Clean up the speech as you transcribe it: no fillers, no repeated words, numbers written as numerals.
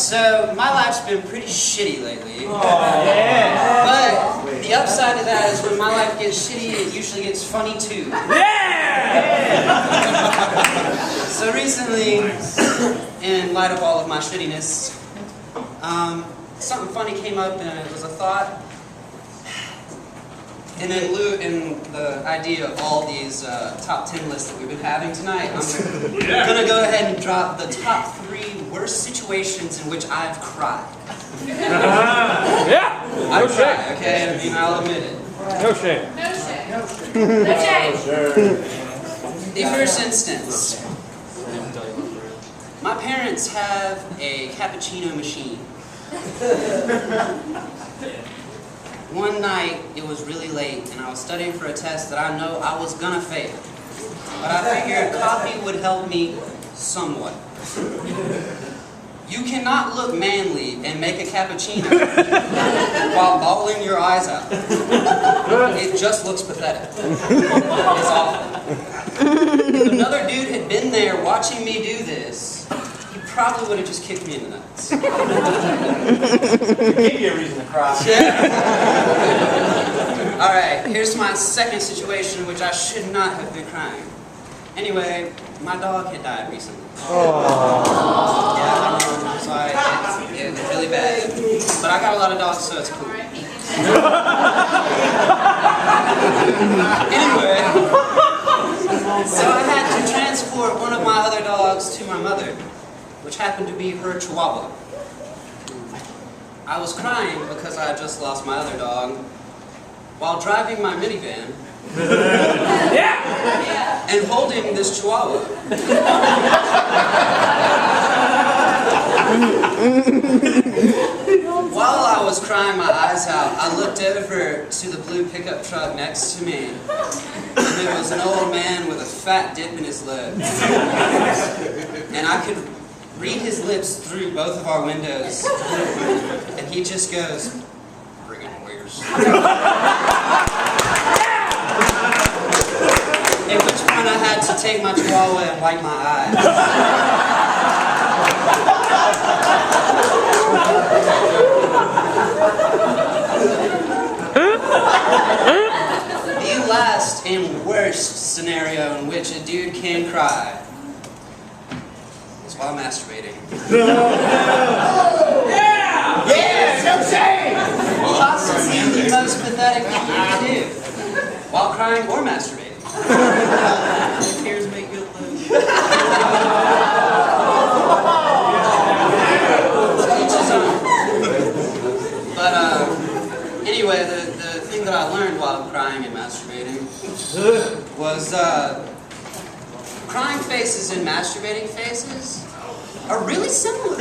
So, my life's been pretty shitty lately. Yeah. But the upside to that is when my life gets shitty, it usually gets funny too. Yeah! So recently, in light of all of my shittiness, something funny came up and it was a thought. And in the idea of all these top 10 lists that we've been having tonight, I'm going to go ahead and drop the top 3 worst situations in which I've cried. Yeah! I cried, okay? I mean, I'll admit it. No shame. No shame. No shame. The first instance. My parents have a cappuccino machine. One night, it was really late, and I was studying for a test that I know I was gonna fail. But I figured coffee would help me somewhat. You cannot look manly and make a cappuccino while bawling your eyes out. It just looks pathetic. It's awful. If another dude had been there watching me do this, he probably would have just kicked me in the nuts. Give you a reason to cry. Alright, here's my second situation in which I should not have been crying. Anyway, my dog had died recently. Yeah, I know, sorry, it's really bad. But I got a lot of dogs, so it's cool. Anyway, so I had to transport one of my other dogs to my mother, which happened to be her Chihuahua. I was crying because I had just lost my other dog while driving my minivan and holding this Chihuahua. While I was crying my eyes out, I looked over to the blue pickup truck next to me, and there was an old man with a fat dip in his lip. And I could read his lips through both of our windows, and he just goes, "Bring it, Warriors." At which point I had to take my Chihuahua and wipe my eyes. The last and worst scenario in which a dude can cry is while masturbating. Yeah! Yeah! No shame! Possibly the most pathetic thing you can do while crying or masturbating. Tears make good live. But anyway, the thing that I learned while crying and masturbating was crying faces and masturbating faces are really similar.